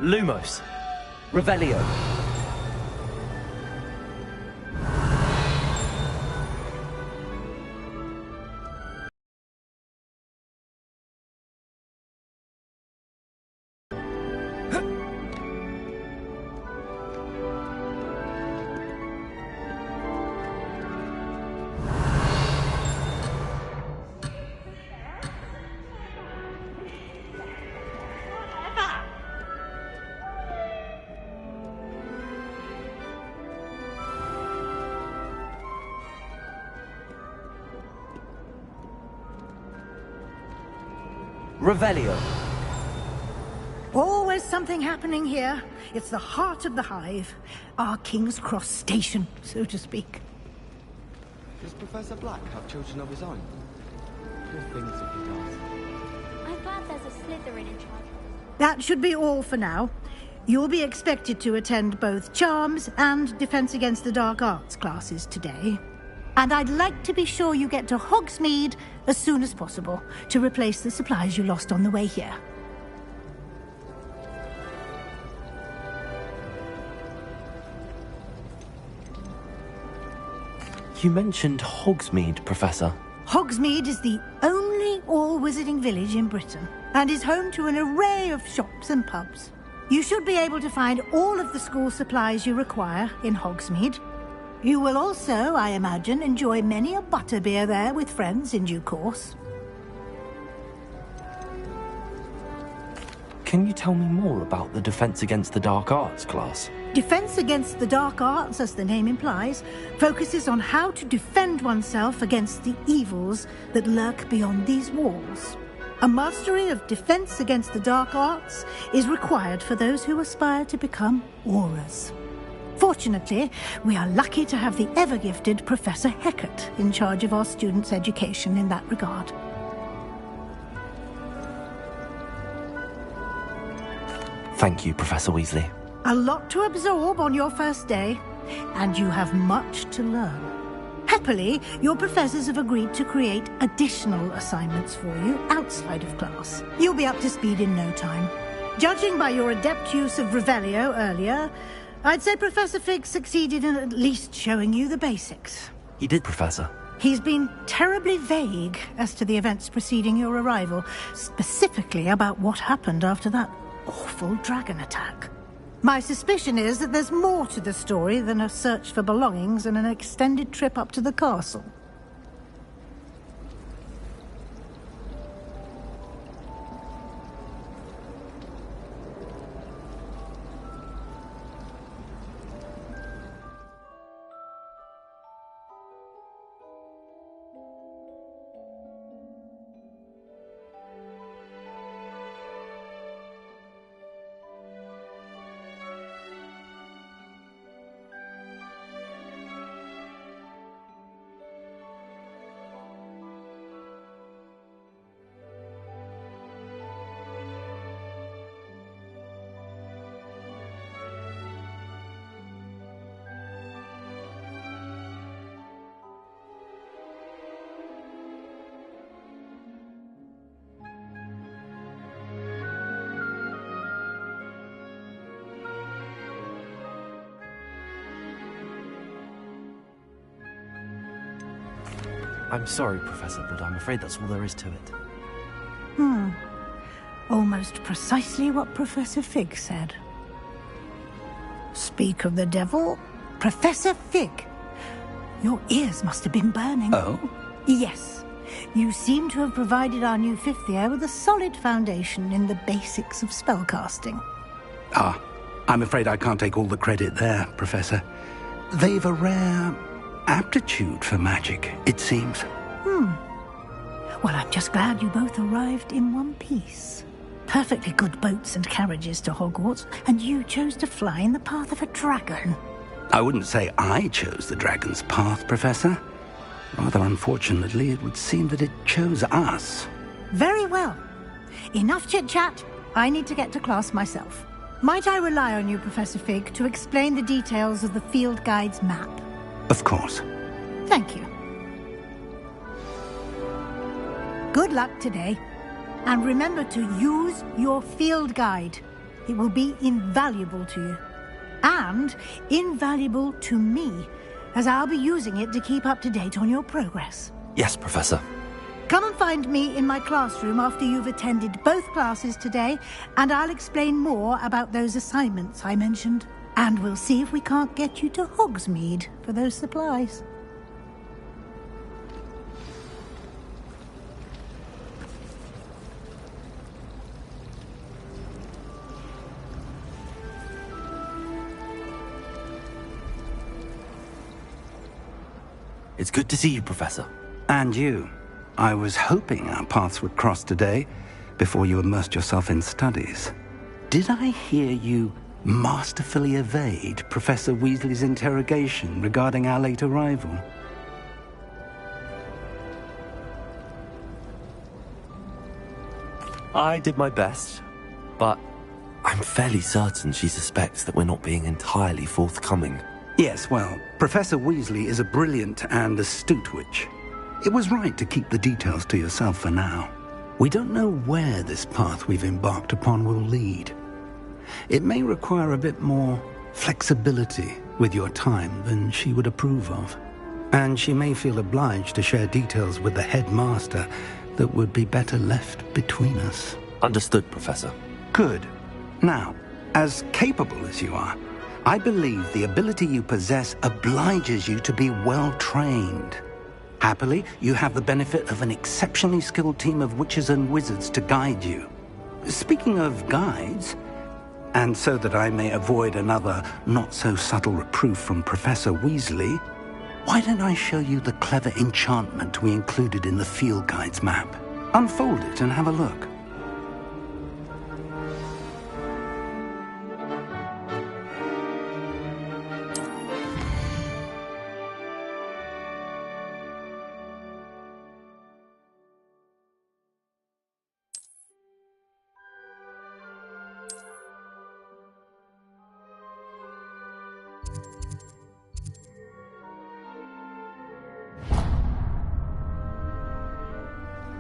Lumos. Revelio. Revelio. Always something happening here. It's the heart of the hive. Our King's Cross station, so to speak. Does Professor Black have children of his own? Poor things if he does. I'm glad there's a Slytherin in charge. That should be all for now. You'll be expected to attend both Charms and Defense Against the Dark Arts classes today. And I'd like to be sure you get to Hogsmeade as soon as possible to replace the supplies you lost on the way here. You mentioned Hogsmeade, Professor. Hogsmeade is the only all-wizarding village in Britain and is home to an array of shops and pubs. You should be able to find all of the school supplies you require in Hogsmeade. You will also, I imagine, enjoy many a butterbeer there with friends in due course. Can you tell me more about the Defense Against the Dark Arts class? Defense Against the Dark Arts, as the name implies, focuses on how to defend oneself against the evils that lurk beyond these walls. A mastery of Defense Against the Dark Arts is required for those who aspire to become Aurors. Fortunately, we are lucky to have the ever-gifted Professor Hecat in charge of our students' education in that regard. Thank you, Professor Weasley. A lot to absorb on your first day, and you have much to learn. Happily, your professors have agreed to create additional assignments for you outside of class. You'll be up to speed in no time. Judging by your adept use of Revelio earlier, I'd say Professor Fig succeeded in at least showing you the basics. He did, Professor. He's been terribly vague as to the events preceding your arrival, specifically about what happened after that awful dragon attack. My suspicion is that there's more to the story than a search for belongings and an extended trip up to the castle. I'm sorry, Professor, but I'm afraid that's all there is to it. Almost precisely what Professor Fig said. Speak of the devil, Professor Fig. Your ears must have been burning. Oh? Yes. You seem to have provided our new fifth year with a solid foundation in the basics of spellcasting. Ah, I'm afraid I can't take all the credit there, Professor. They've a rare aptitude for magic, it seems. Well, I'm just glad you both arrived in one piece. Perfectly good boats and carriages to Hogwarts, and you chose to fly in the path of a dragon. I wouldn't say I chose the dragon's path, Professor. Rather unfortunately, it would seem that it chose us. Very well. Enough chit-chat. I need to get to class myself. Might I rely on you, Professor Fig, to explain the details of the field guide's map? Of course. Thank you. Good luck today. And remember to use your field guide. It will be invaluable to you. And invaluable to me, as I'll be using it to keep up to date on your progress. Yes, Professor. Come and find me in my classroom after you've attended both classes today, and I'll explain more about those assignments I mentioned. And we'll see if we can't get you to Hogsmeade for those supplies. It's good to see you, Professor. And you. I was hoping our paths would cross today, before you immersed yourself in studies. Did I hear you masterfully evade Professor Weasley's interrogation regarding our late arrival? I did my best, but I'm fairly certain she suspects that we're not being entirely forthcoming. Yes, well, Professor Weasley is a brilliant and astute witch. It was right to keep the details to yourself for now. We don't know where this path we've embarked upon will lead. It may require a bit more flexibility with your time than she would approve of. And she may feel obliged to share details with the headmaster that would be better left between us. Understood, Professor. Good. Now, as capable as you are, I believe the ability you possess obliges you to be well-trained. Happily, you have the benefit of an exceptionally skilled team of witches and wizards to guide you. Speaking of guides, and so that I may avoid another not-so-subtle reproof from Professor Weasley, why don't I show you the clever enchantment we included in the field guide's map? Unfold it and have a look.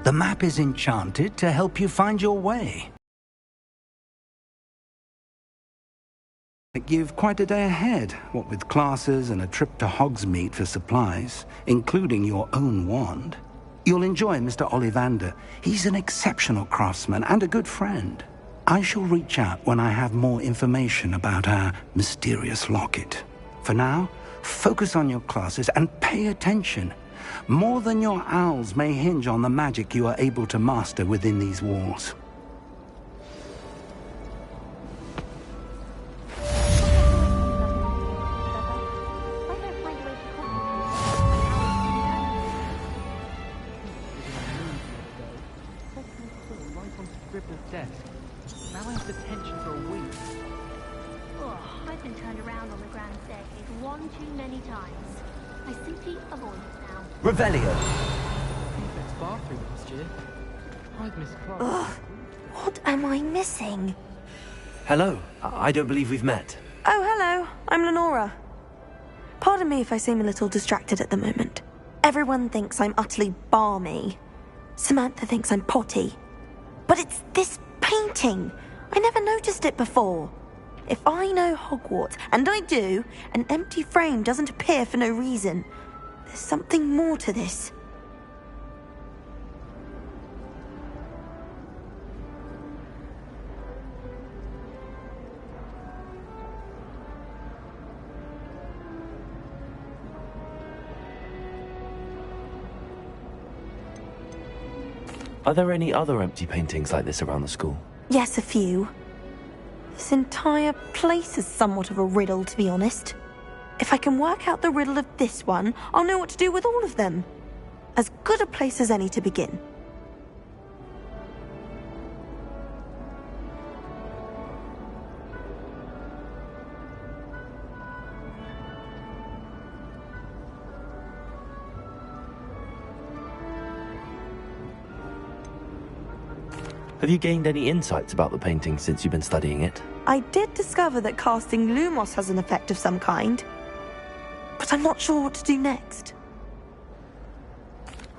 The map is enchanted to help you find your way. You've quite a day ahead, what with classes and a trip to Hogsmeade for supplies, including your own wand. You'll enjoy Mr. Ollivander. He's an exceptional craftsman and a good friend. I shall reach out when I have more information about our mysterious locket. For now, focus on your classes and pay attention. More than your owls may hinge on the magic you are able to master within these walls. I've been turned around on the grand staircase one too many times. I simply avoid it now. Revelio! Prefect's bathroom last year. I've missed class. Ugh, what am I missing? Hello. I don't believe we've met. Oh, hello. I'm Lenora. Pardon me if I seem a little distracted at the moment. Everyone thinks I'm utterly balmy. Samantha thinks I'm potty. But it's this painting. I never noticed it before. If I know Hogwarts, and I do, an empty frame doesn't appear for no reason. There's something more to this. Are there any other empty paintings like this around the school? Yes, a few. This entire place is somewhat of a riddle, to be honest. If I can work out the riddle of this one, I'll know what to do with all of them. As good a place as any to begin. Have you gained any insights about the painting since you've been studying it? I did discover that casting Lumos has an effect of some kind. But I'm not sure what to do next.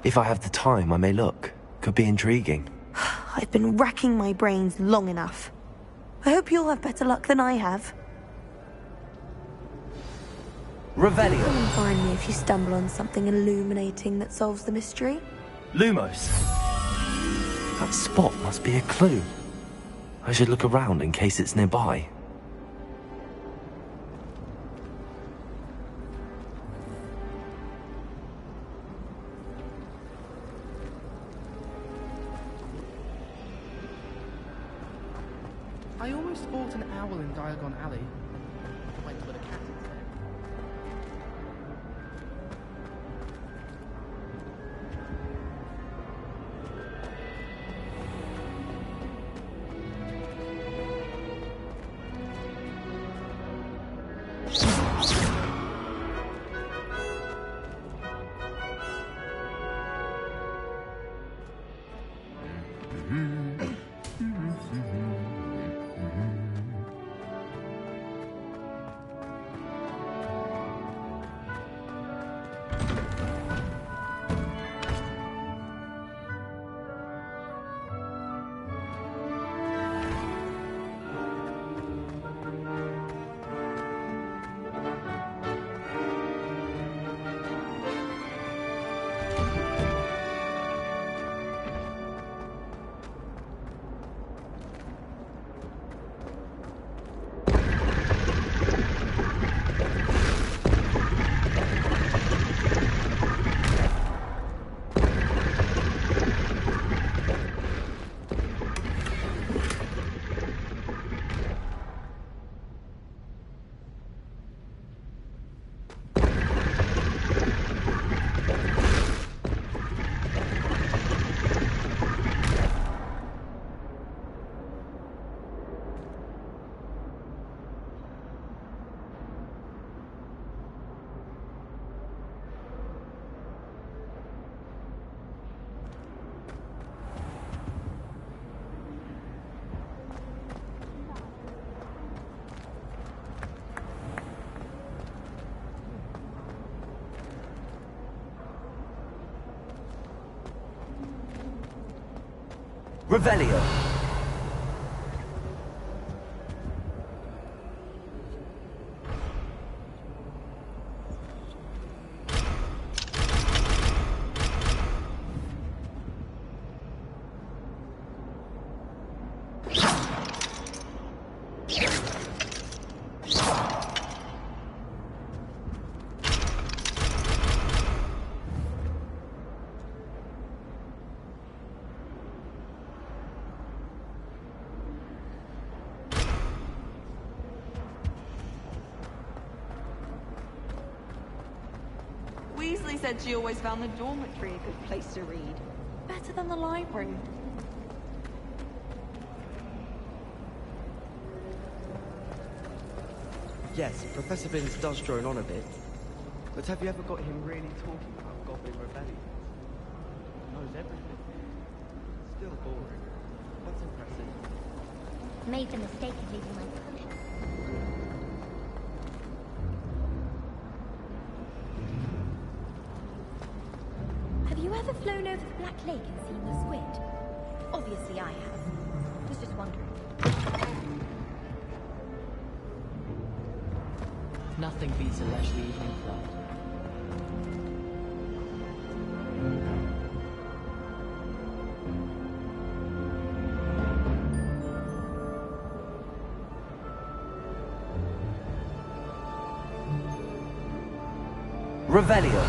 If I have the time, I may look. Could be intriguing. I've been racking my brains long enough. I hope you'll have better luck than I have. Revelio. Come and find me if you stumble on something illuminating that solves the mystery. Lumos. That spot must be a clue. I should look around in case it's nearby. I almost fought an owl in Diagon Alley. I went to put a cat instead. Revelio. Weasley said she always found the dormitory a good place to read. Better than the library. Yes, Professor Binns does drone on a bit. But have you ever got him really talking about Goblin Rebellion? Knows everything. Still boring. What's impressive? Made the mistake of leaving my potion. Have you ever flown over the Black Lake and seen the squid? Obviously I have. Was just wondering. Nothing beats a leisurely evening club. Revelio.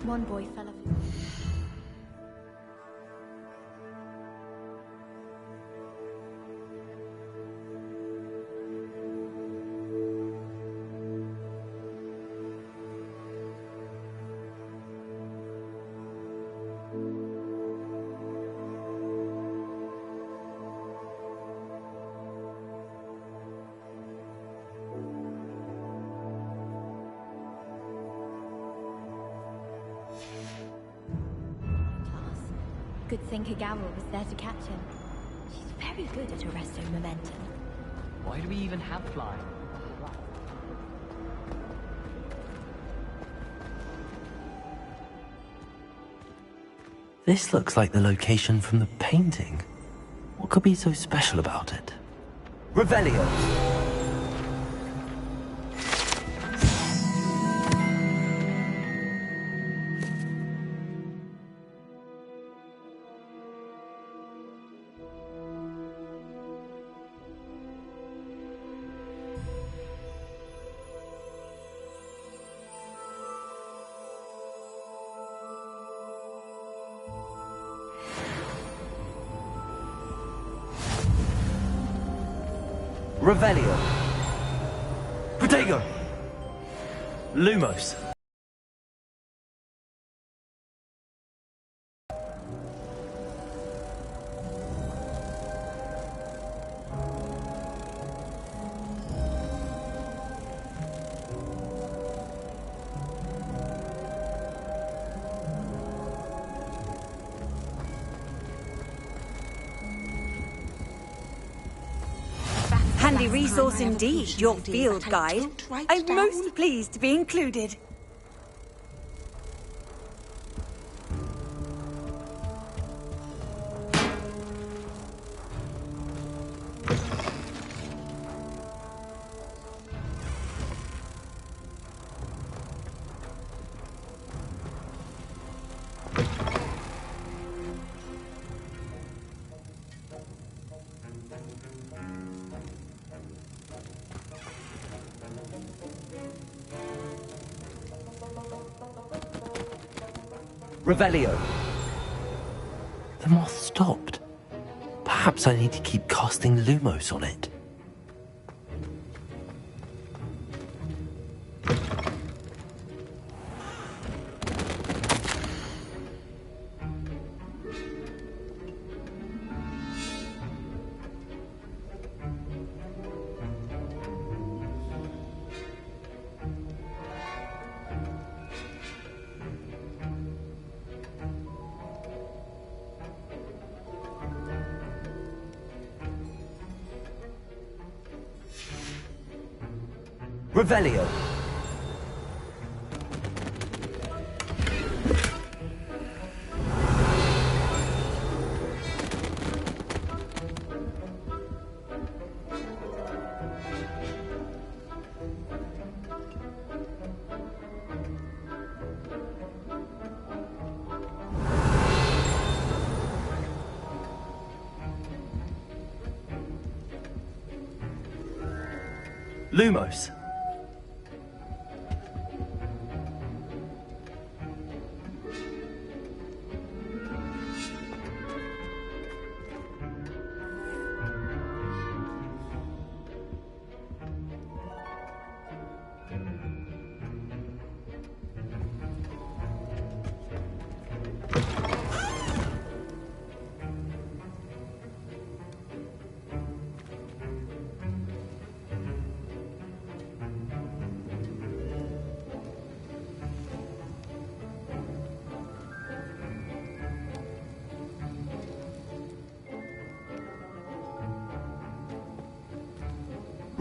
One boy fell off. Good thing Kagawa was there to catch him. She's very good at arresting momentum. Why do we even have flying? This looks like the location from the painting. What could be so special about it? Revelio! Revelio. Protego. Lumos. Handy resource indeed, your field guide. I'm most pleased to be included. Revelio. The moth stopped. Perhaps I need to keep casting Lumos on it. Revelio. Lumos.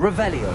Revelio.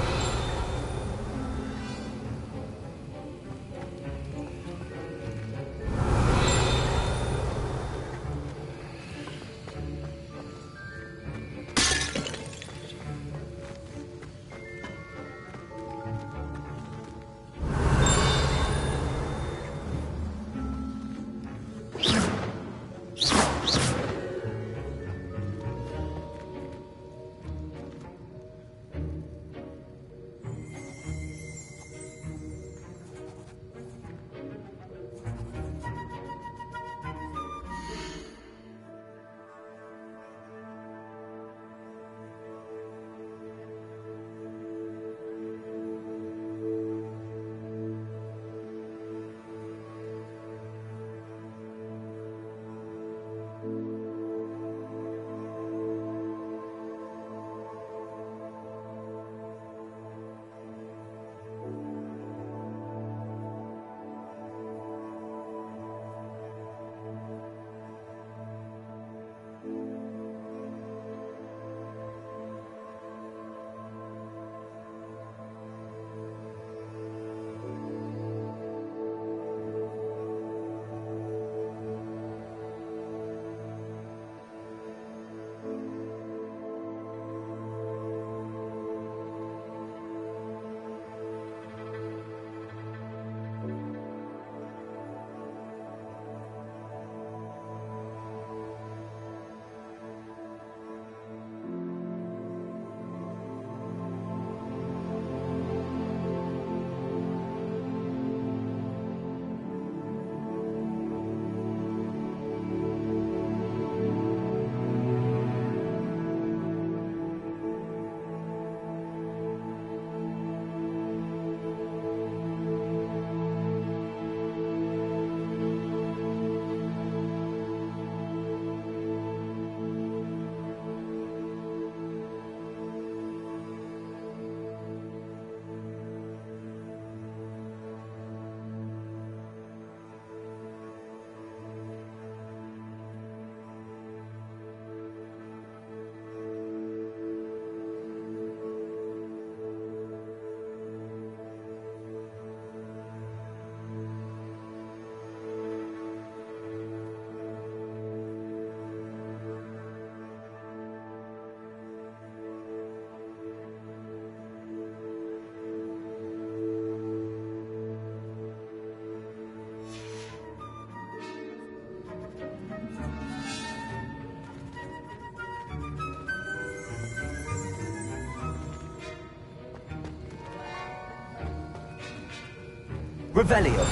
Revelio.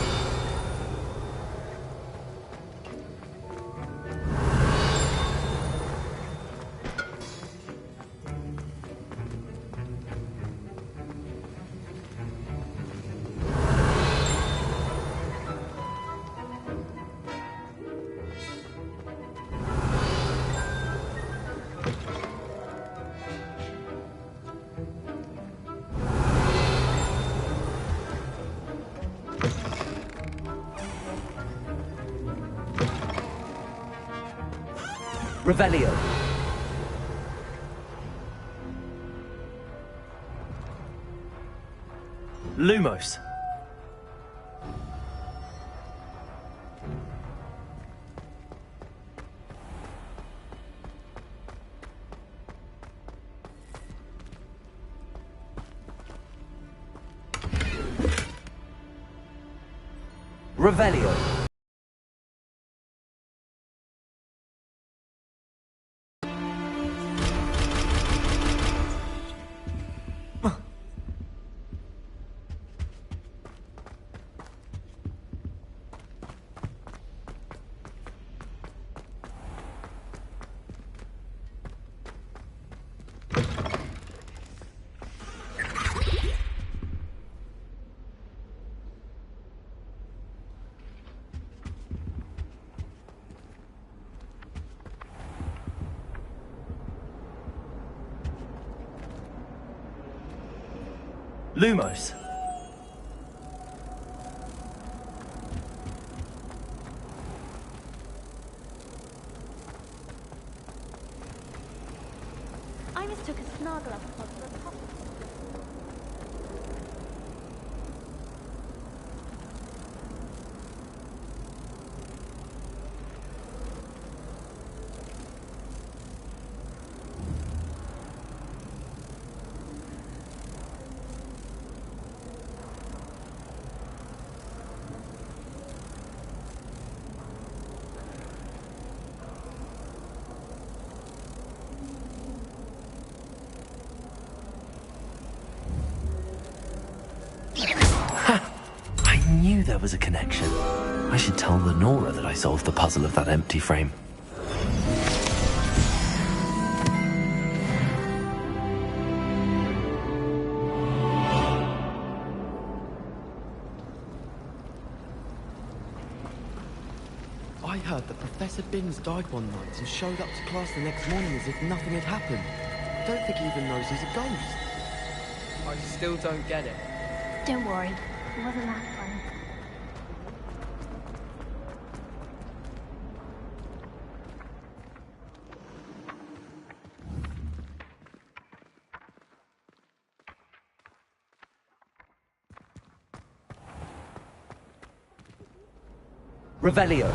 Revelio. Lumos. Revelio. Lumos. I mistook a snargle up for a puppet. I knew there was a connection. I should tell Lenora that I solved the puzzle of that empty frame. I heard that Professor Binns died one night and showed up to class the next morning as if nothing had happened. I don't think he even knows he's a ghost. I still don't get it. Don't worry, it wasn't that fun. Revelio.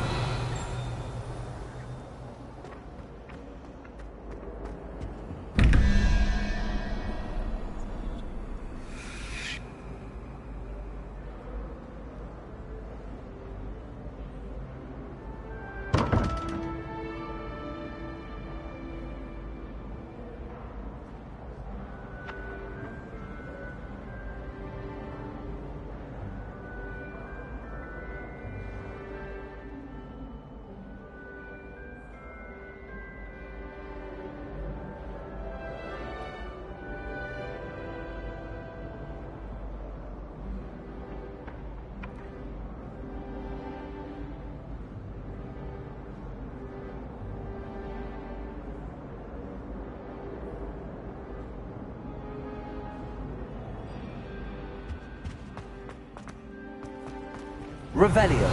Revelio.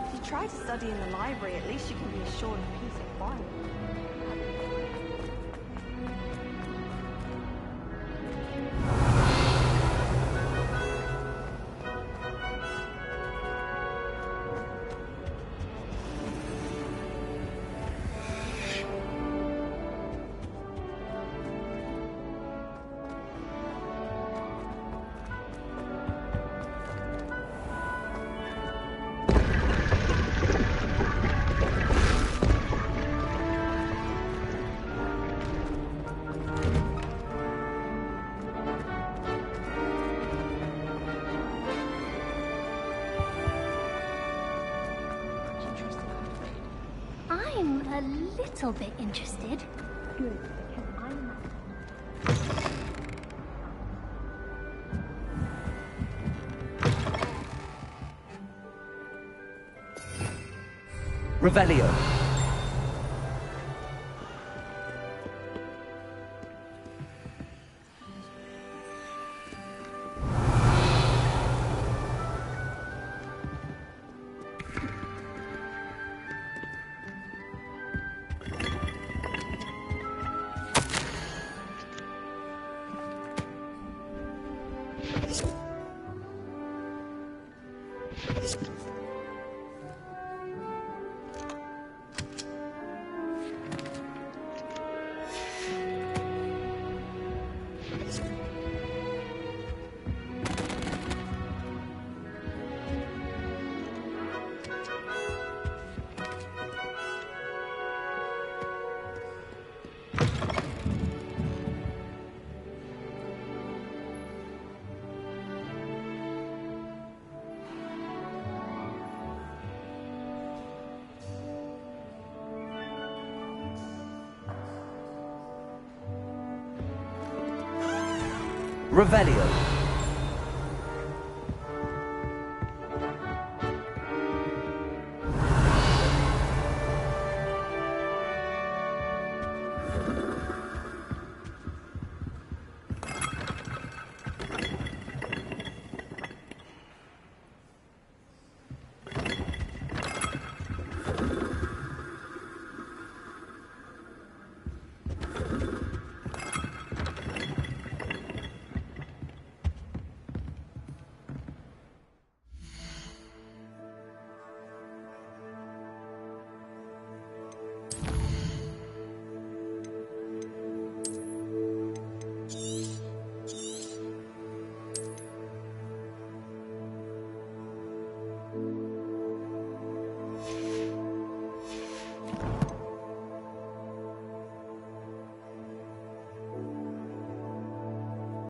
If you try to study in the library, at least you can be assured of peace and quiet. a little bit interested. Good, because I'm Revelio. Revelio.